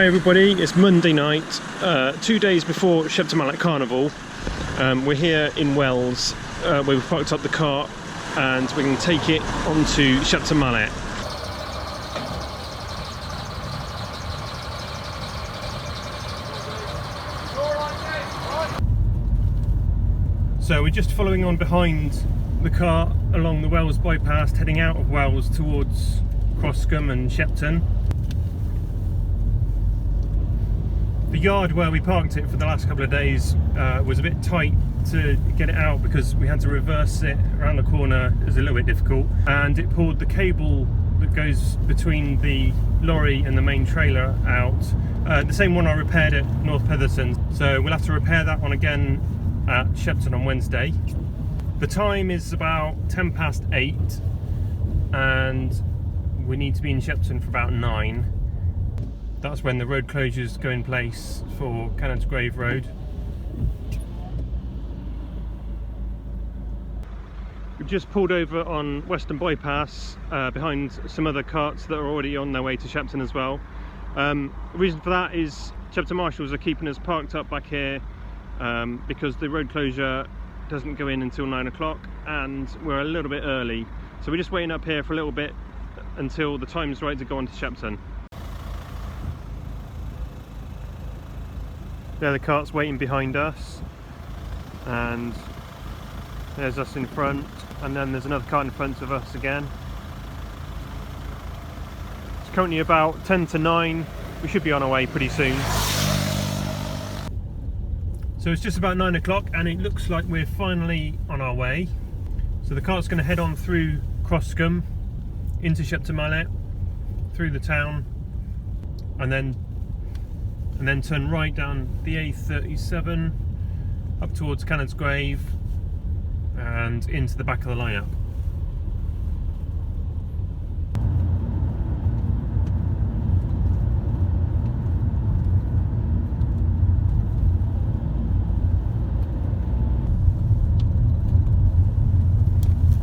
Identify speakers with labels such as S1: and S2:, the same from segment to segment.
S1: Hi everybody, it's Monday night, 2 days before Shepton Mallet Carnival. We're here in Wells, where we've parked up the car and we can take it onto Shepton Mallet. So we're just following on behind the car along the Wells bypass, heading out of Wells towards Croscombe and Shepton. The yard where we parked it for the last couple of days was a bit tight to get it out because we had to reverse it around the corner. It was a little bit difficult, and it pulled the cable that goes between the lorry and the main trailer out. The same one I repaired at North Petherton, so we'll have to repair that one again at Shepton on Wednesday. The time is about 8:10 and we need to be in Shepton for about 9. That's when the road closures go in place for Cannodsgrave Road. We've just pulled over on Western Bypass behind some other carts that are already on their way to Shepton as well. The reason for that is Shepton Marshals are keeping us parked up back here because the road closure doesn't go in until 9 o'clock and we're a little bit early. So we're just waiting up here for a little bit until the time's right to go on to Shepton. There the cart's waiting behind us, and there's us in front, and then there's another cart in front of us again. It's currently about 10 to 9, we should be on our way pretty soon. So it's just about 9 o'clock and it looks like we're finally on our way. So the cart's going to head on through Croscombe into Shepton Mallet, through the town, and then turn right down the A37 up towards Cannodsgrave and into the back of the lineup.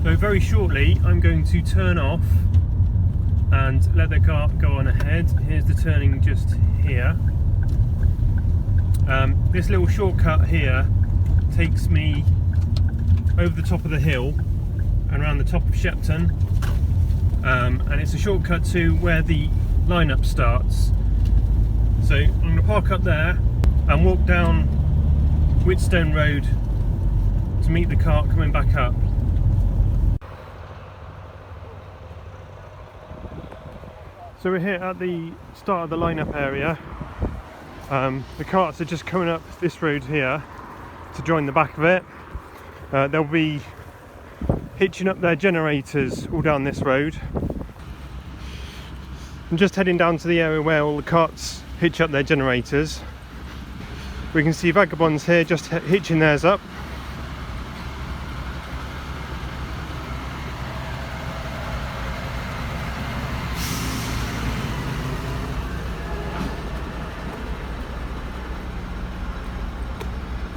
S1: So very shortly I'm going to turn off and let the car go on ahead. Here's the turning just here. This little shortcut here takes me over the top of the hill and around the top of Shepton, and it's a shortcut to where the lineup starts. So I'm going to park up there and walk down Whitstone Road to meet the cart coming back up. So we're here at the start of the lineup area. The carts are just coming up this road here to join the back of it. They'll be hitching up their generators all down this road. I'm just heading down to the area where all the carts hitch up their generators. We can see Vagabonds here just hitching theirs up.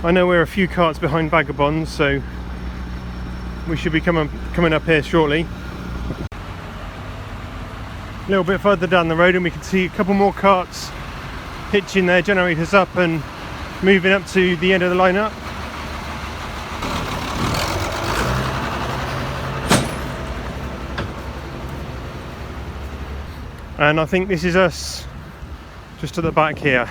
S1: I know we're a few carts behind Vagabonds, so we should be coming up here shortly. A little bit further down the road and we can see a couple more carts hitching their generators up and moving up to the end of the lineup. And I think this is us just at the back here.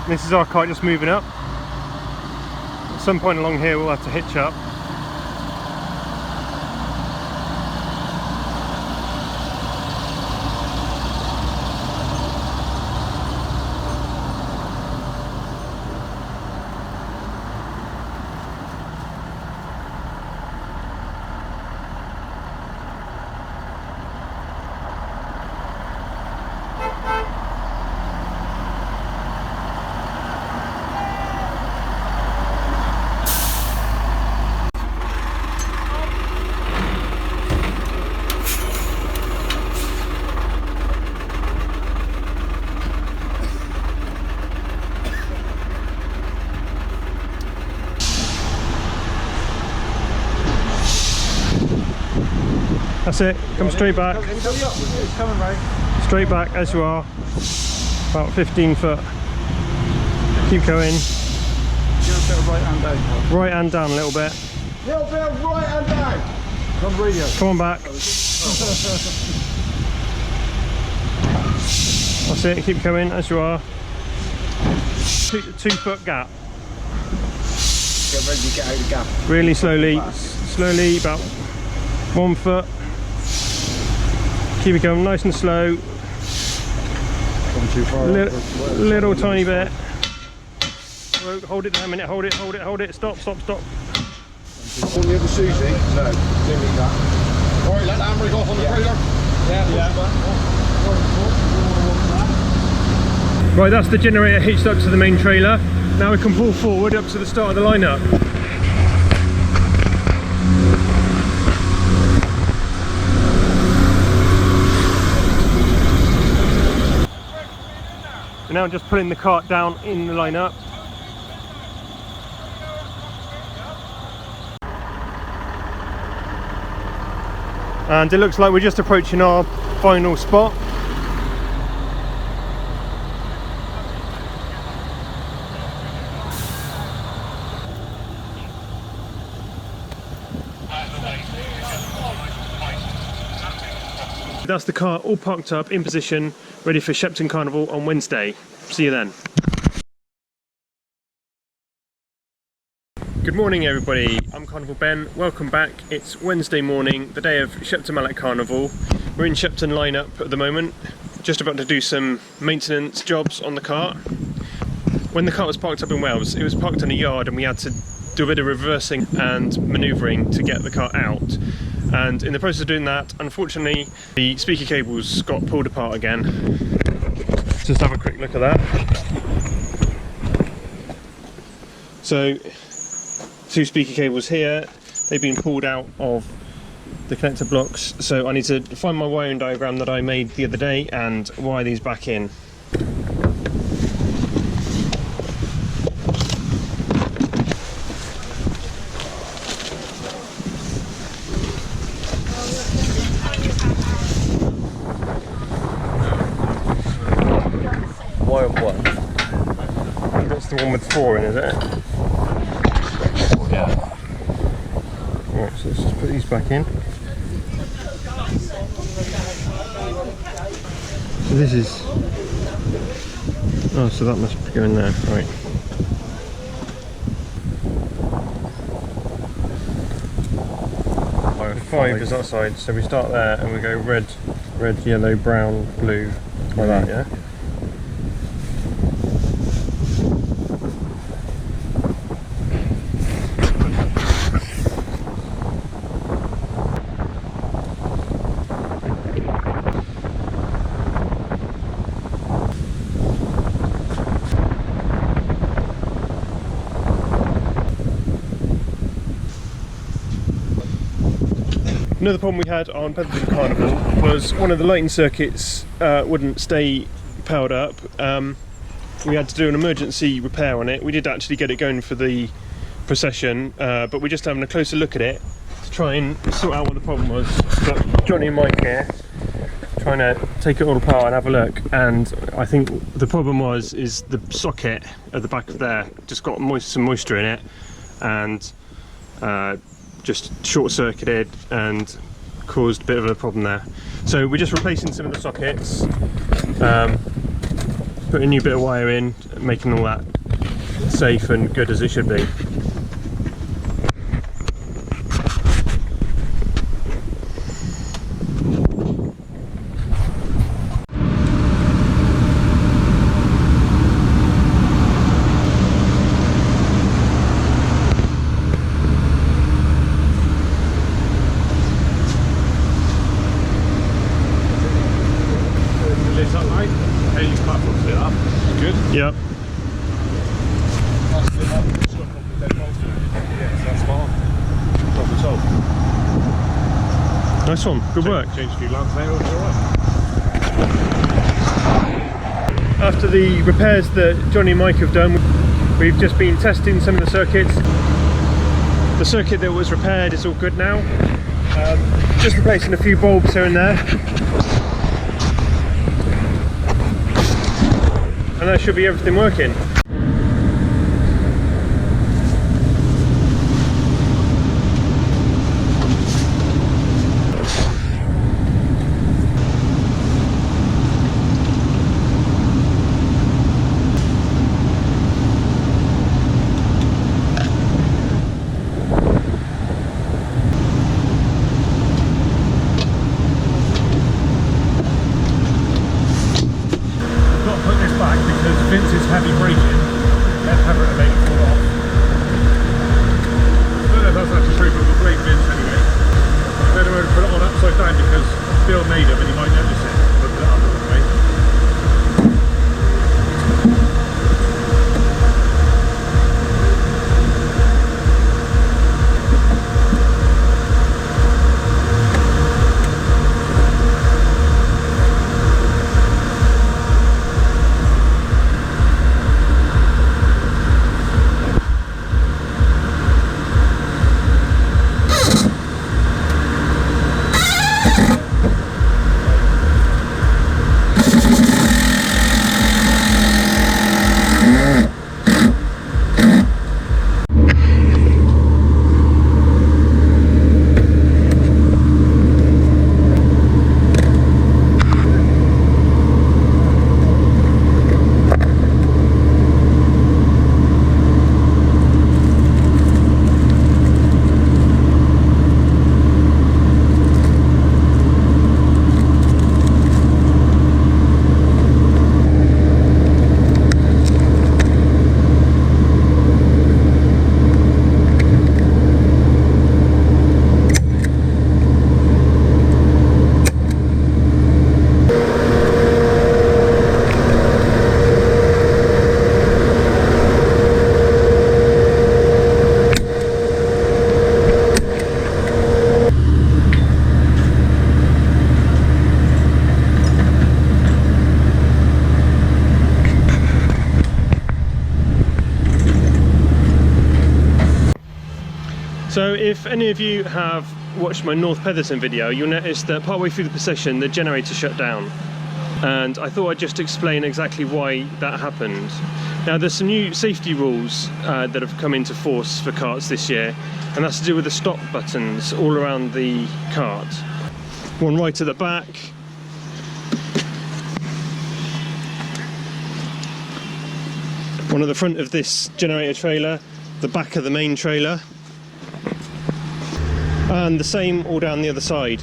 S1: This is our car just moving up. At some point along here we'll have to hitch up. That's it. Come straight back.
S2: It's coming, Ray.
S1: Straight back as you are. About 15 foot. Keep going.
S2: Give a bit of right hand down.
S1: Right hand down a little bit.
S2: Little bit of right hand down. On radio.
S1: Come on back. That's it. Keep going as you are. 2 foot gap.
S2: Get ready to get out of the gap.
S1: Really slowly. Slowly, about 1 foot. Keep it going nice and slow.
S2: Too far.
S1: Little tiny bit. Hold it there a minute. Hold it. Stop.
S2: On the other Susie? No, didn't need that. Alright, let the handbrake off on the trailer. Yeah.
S1: Right, that's the generator hitched up to the main trailer. Now we can pull forward up to the start of the lineup. We're now just putting the cart down in the lineup. And it looks like we're just approaching our final spot. That's the car all parked up in position, ready for Shepton Carnival on Wednesday. See you then. Good morning everybody, I'm CarnivalBen, welcome back. It's Wednesday morning, the day of Shepton Mallet Carnival. We're in Shepton lineup at the moment, just about to do some maintenance jobs on the cart. When the cart was parked up in Wales, it was parked in a yard and we had to do a bit of reversing and manoeuvring to get the cart out. And in the process of doing that, unfortunately, the speaker cables got pulled apart again. Just have a quick look at that. So, 2 speaker cables here, they've been pulled out of the connector blocks. So I need to find my wiring diagram that I made the other day and wire these back in.
S2: Wire what?
S1: That's the one with 4 in, is it?
S2: Yeah.
S1: Right, so let's just put these back in. So this is... Oh, so that must be going there, right. Wire 5 is that side, so we start there and we go red, yellow, brown, blue, like that, yeah? Another problem we had on Petherton Carnival was one of the lighting circuits wouldn't stay powered up. We had to do an emergency repair on it. We did actually get it going for the procession, but we're just having a closer look at it to try and sort out what the problem was. Got Johnny and Mike here trying to take it all apart and have a look, and I think the problem is the socket at the back of there just got some moisture in it and just short-circuited and caused a bit of a problem there. So we're just replacing some of the sockets, putting a new bit of wire in, making all that safe and good as it should be.
S2: Good?
S1: Yep. Nice one, good work.
S2: Change a few lamps there, it's alright.
S1: After the repairs that Johnny and Mike have done, we've just been testing some of the circuits. The circuit that was repaired is all good now. Just replacing a few bulbs here and there, and that should be everything working. Vince's heavy braking, let's have it make it fall off. I don't know if that's actually true, but we'll blame Vince anyway. I don't know where to put it on upside down because Bill made them and he might notice it. But put it up the way. So if any of you have watched my North Petherton video, you'll notice that partway through the procession the generator shut down, and I thought I'd just explain exactly why that happened. Now there's some new safety rules that have come into force for carts this year, and that's to do with the stop buttons all around the cart. One right at the back, one at the front of this generator trailer, the back of the main trailer, and the same all down the other side.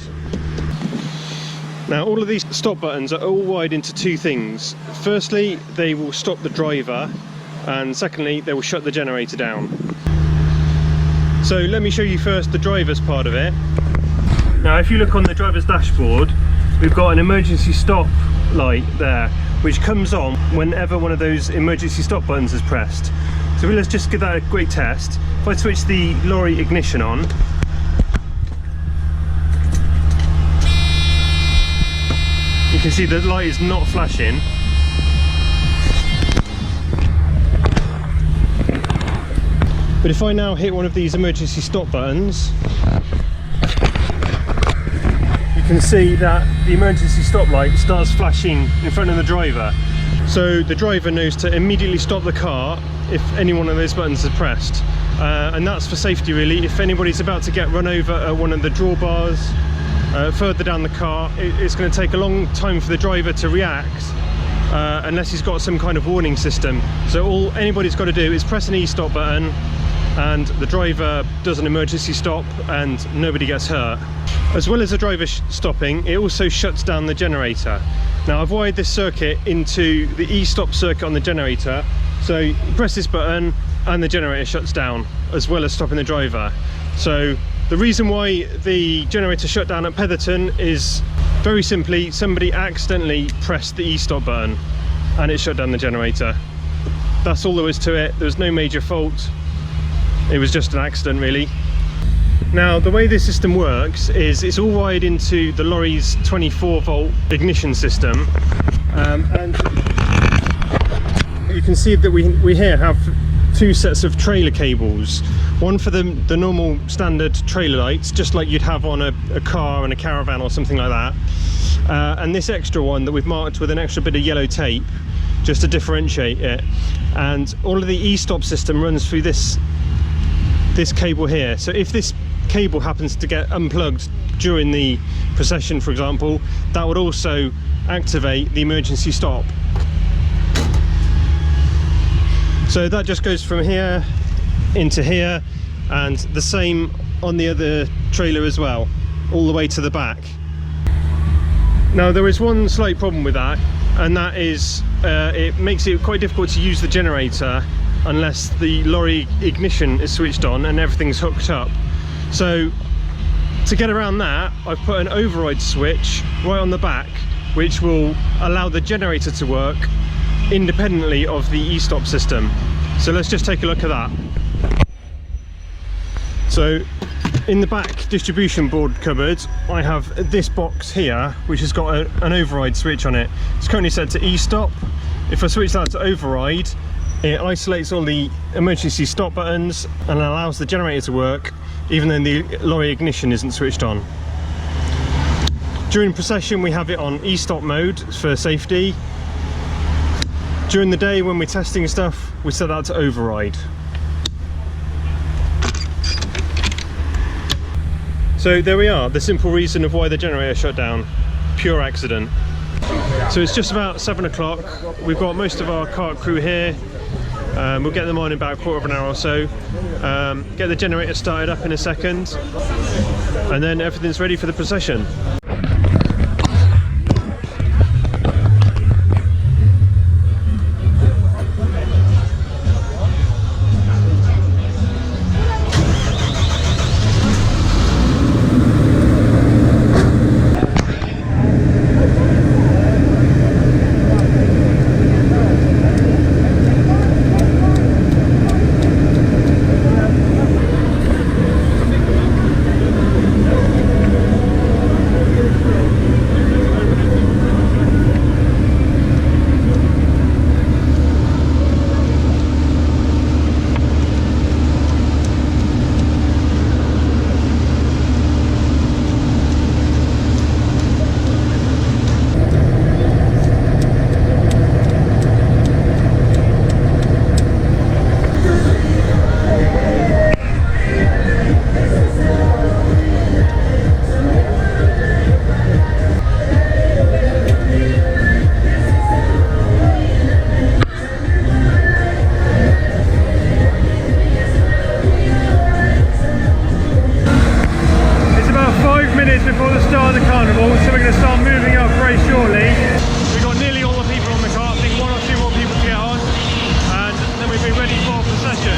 S1: Now all of these stop buttons are all wired into two things. Firstly, they will stop the driver, and secondly, they will shut the generator down. So let me show you first the driver's part of it. Now if you look on the driver's dashboard, we've got an emergency stop light there, which comes on whenever one of those emergency stop buttons is pressed. So let's just give that a quick test. If I switch the lorry ignition on, you can see the light is not flashing. But if I now hit one of these emergency stop buttons, you can see that the emergency stop light starts flashing in front of the driver. So the driver knows to immediately stop the car if any one of those buttons is pressed. And that's for safety really. If anybody's about to get run over at one of the drawbars, further down the car, it's going to take a long time for the driver to react unless he's got some kind of warning system. So all anybody's got to do is press an e-stop button and the driver does an emergency stop and nobody gets hurt. As well as the driver stopping, it also shuts down the generator. Now I've wired this circuit into the e-stop circuit on the generator, so you press this button and the generator shuts down, as well as stopping the driver. So the reason why the generator shut down at Petherton is very simply somebody accidentally pressed the e-stop button and it shut down the generator. That's all there was to it. There was no major fault. It was just an accident really. Now the way this system works is it's all wired into the lorry's 24-volt ignition system, and you can see that we here have two sets of trailer cables. One for the normal standard trailer lights, just like you'd have on a car and a caravan or something like that. And this extra one that we've marked with an extra bit of yellow tape, just to differentiate it. And all of the e-stop system runs through this cable here. So if this cable happens to get unplugged during the procession, for example, that would also activate the emergency stop. So that just goes from here into here, and the same on the other trailer as well, all the way to the back. Now there is one slight problem with that, and that is it makes it quite difficult to use the generator unless the lorry ignition is switched on and everything's hooked up. So to get around that, I've put an override switch right on the back, which will allow the generator to work independently of the e-stop system. So let's just take a look at that. So in the back distribution board cupboard, I have this box here, which has got an override switch on it. It's currently set to e-stop. If I switch that to override, it isolates all the emergency stop buttons and allows the generator to work even though the lorry ignition isn't switched on. During procession we have it on e-stop mode for safety. During the day when we're testing stuff, we set that to override. So there we are, the simple reason of why the generator shut down. Pure accident. So it's just about 7 o'clock. We've got most of our cart crew here. We'll get them on in about a quarter of an hour or so. Get the generator started up in a second, and then everything's ready for the procession. Before the start of the carnival, so we're going to start moving up very shortly. We've got nearly all the people on the cart, I think 1 or 2 more people to get on, and then we'll be ready for procession.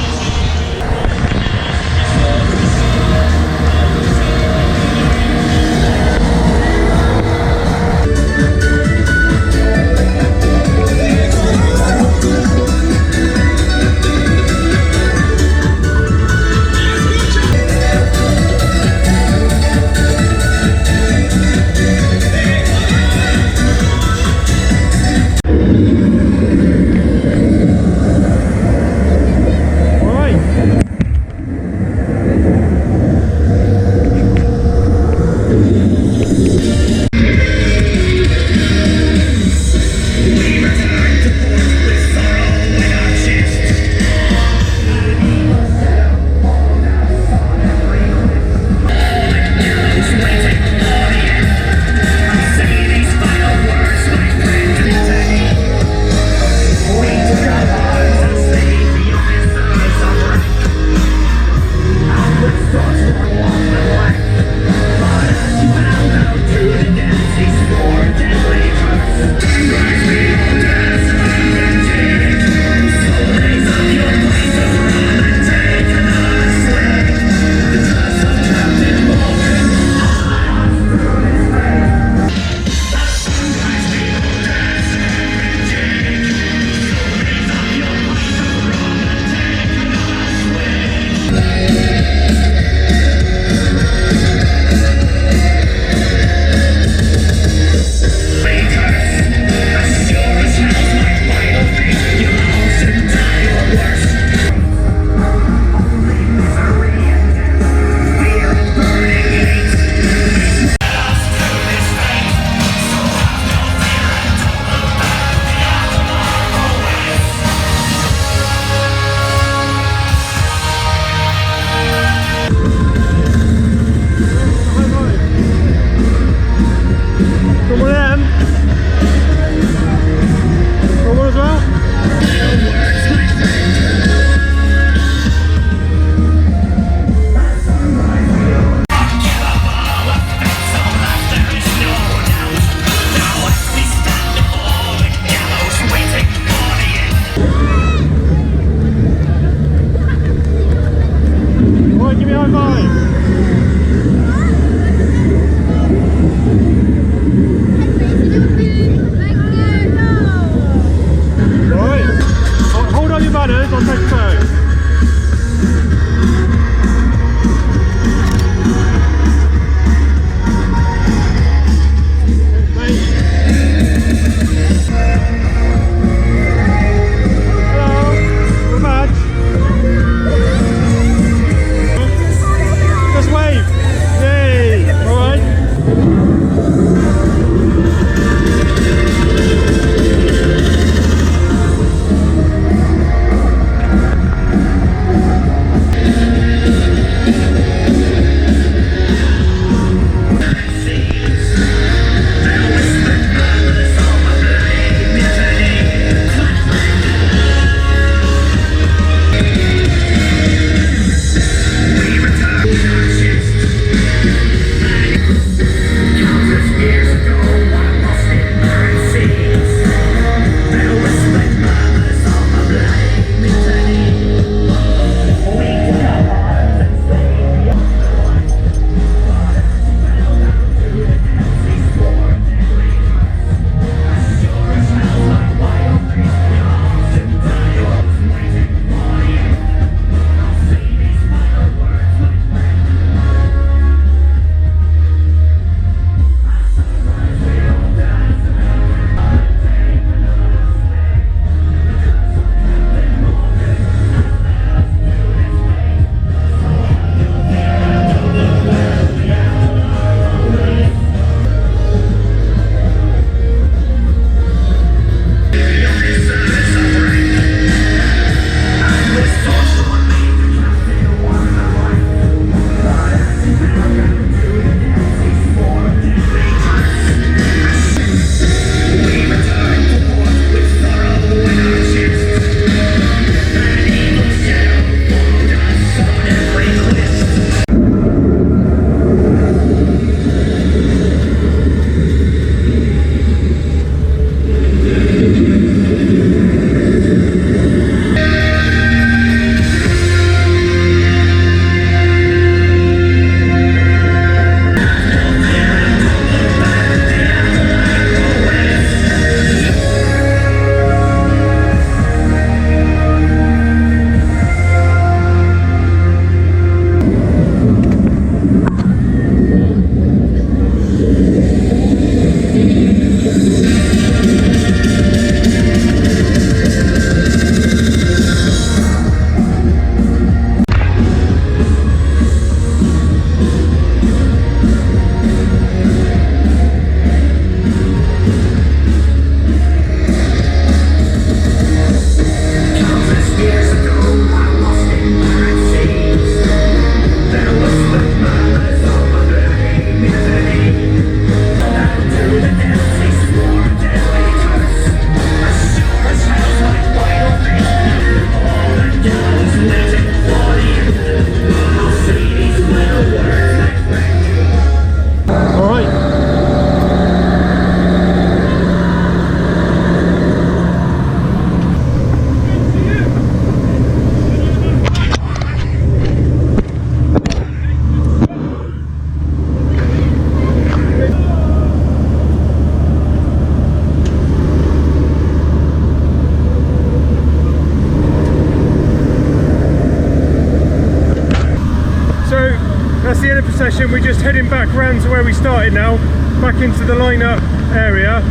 S1: procession. We're just heading back round to where we started now, back into the lineup area.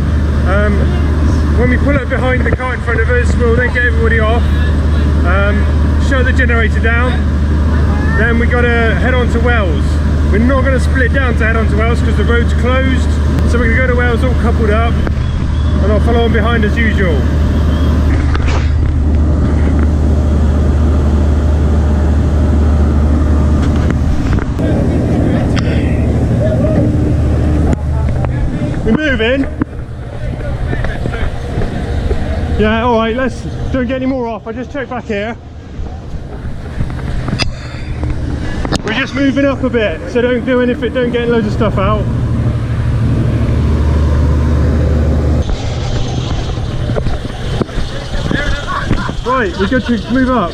S1: When we pull up behind the car in front of us, we'll then get everybody off, shut the generator down, then we got to head on to Wells. We're not going to split down to head on to Wells because the road's closed, so we're going to go to Wells all coupled up, and I'll follow on behind as usual. We're moving. Yeah, alright, let's don't get any more off. I just checked back here. We're just moving up a bit, so don't do anything, don't get loads of stuff out. Right, we're good to move up.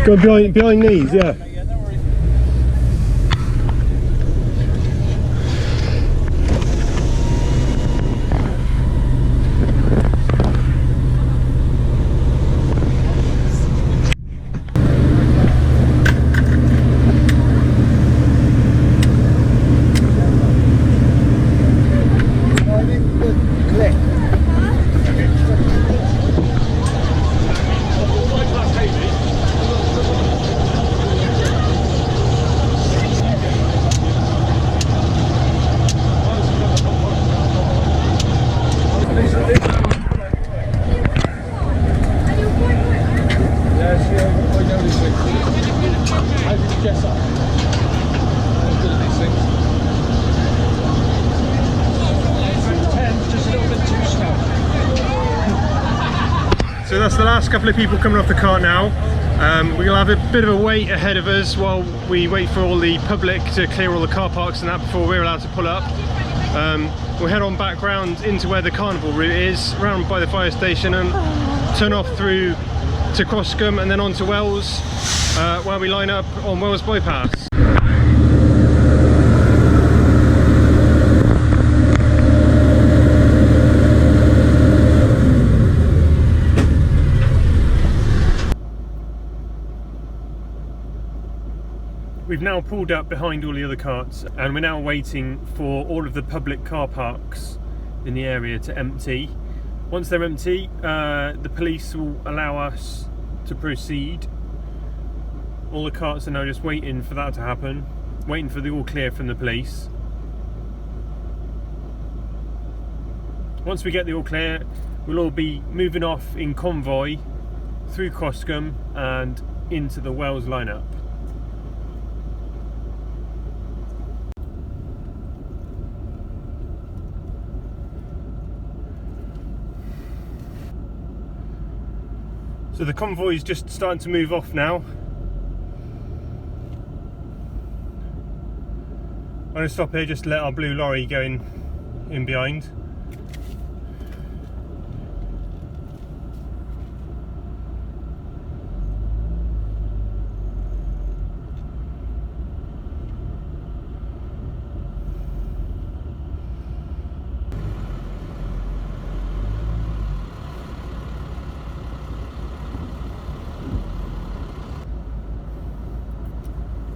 S1: Go behind these, yeah. So that's the last couple of people coming off the cart now. We'll have a bit of a wait ahead of us while we wait for all the public to clear all the car parks and that before we're allowed to pull up. We'll head on back round into where the carnival route is, round by the fire station, and turn off through to Croscombe and then on to Wells, where we line up on Wells Bypass. We've now pulled up behind all the other carts and we're now waiting for all of the public car parks in the area to empty. Once they're empty, the police will allow us to proceed. All the carts are now just waiting for that to happen, waiting for the all clear from the police. Once we get the all clear, we'll all be moving off in convoy through Croscombe and into the Wells lineup. So the convoy is just starting to move off now. I'm going to stop here just to let our blue lorry go in behind.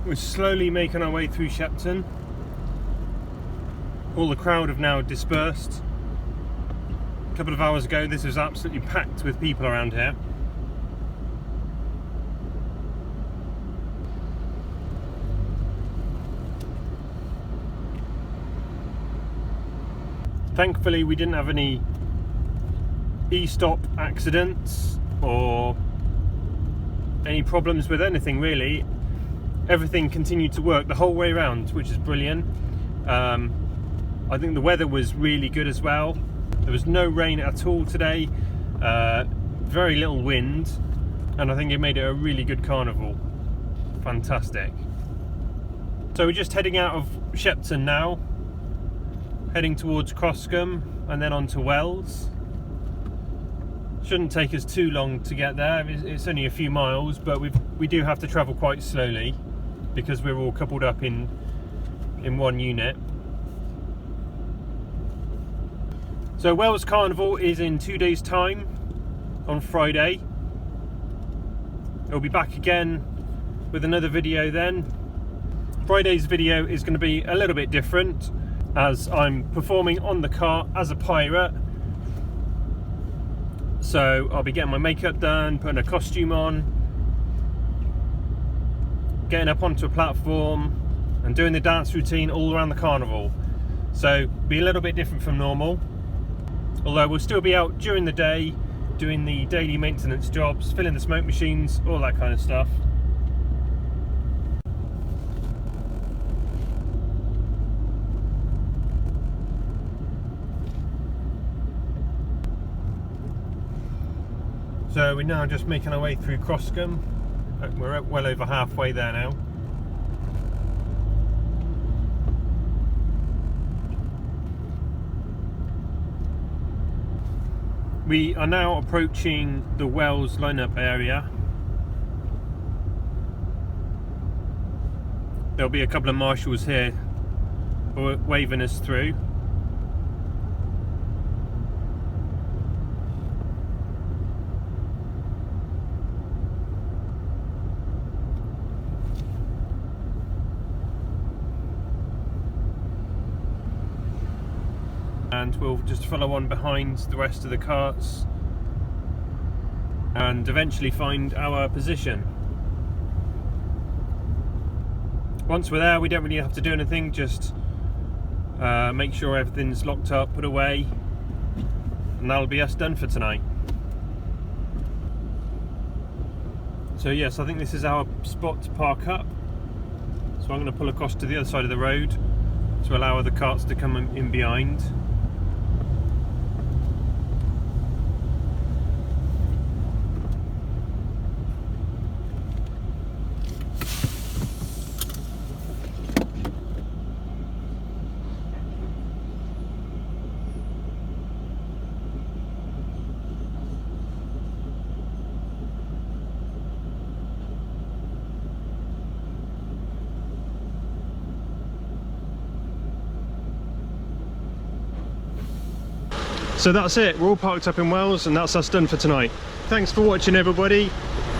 S1: We're slowly making our way through Shepton. All the crowd have now dispersed. A couple of hours ago this was absolutely packed with people around here. Thankfully we didn't have any e-stop accidents or any problems with anything really. everything continued to work the whole way around, which is brilliant. I think the weather was really good as well. There was no rain at all today, very little wind, and I think it made it a really good carnival. Fantastic. So we're just heading out of Shepton now, heading towards Croscombe and then on to Wells. Shouldn't take us too long to get there. It's only a few miles, but we do have to travel quite slowly because we're all coupled up in one unit. So Wells Carnival is in 2 days' time, on Friday. I'll be back again with another video then. Friday's video is going to be a little bit different, as I'm performing on the cart as a pirate. So I'll be getting my makeup done, putting a costume on, getting up onto a platform and doing the dance routine all around the carnival. So be a little bit different from normal, although we'll still be out during the day doing the daily maintenance jobs, filling the smoke machines, all that kind of stuff. So we're now just making our way through Croscombe. We're well over halfway there now. We are now approaching the Wells lineup area. There'll be a couple of marshals here waving us through. And we'll just follow on behind the rest of the carts and eventually find our position. Once we're there, we don't really have to do anything, just make sure everything's locked up, put away, and that'll be us done for tonight. So yes, I think this is our spot to park up. So I'm going to pull across to the other side of the road to allow other carts to come in behind. So that's it, we're all parked up in Wells and that's us done for tonight. Thanks for watching everybody,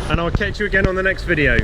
S1: and I'll catch you again on the next video.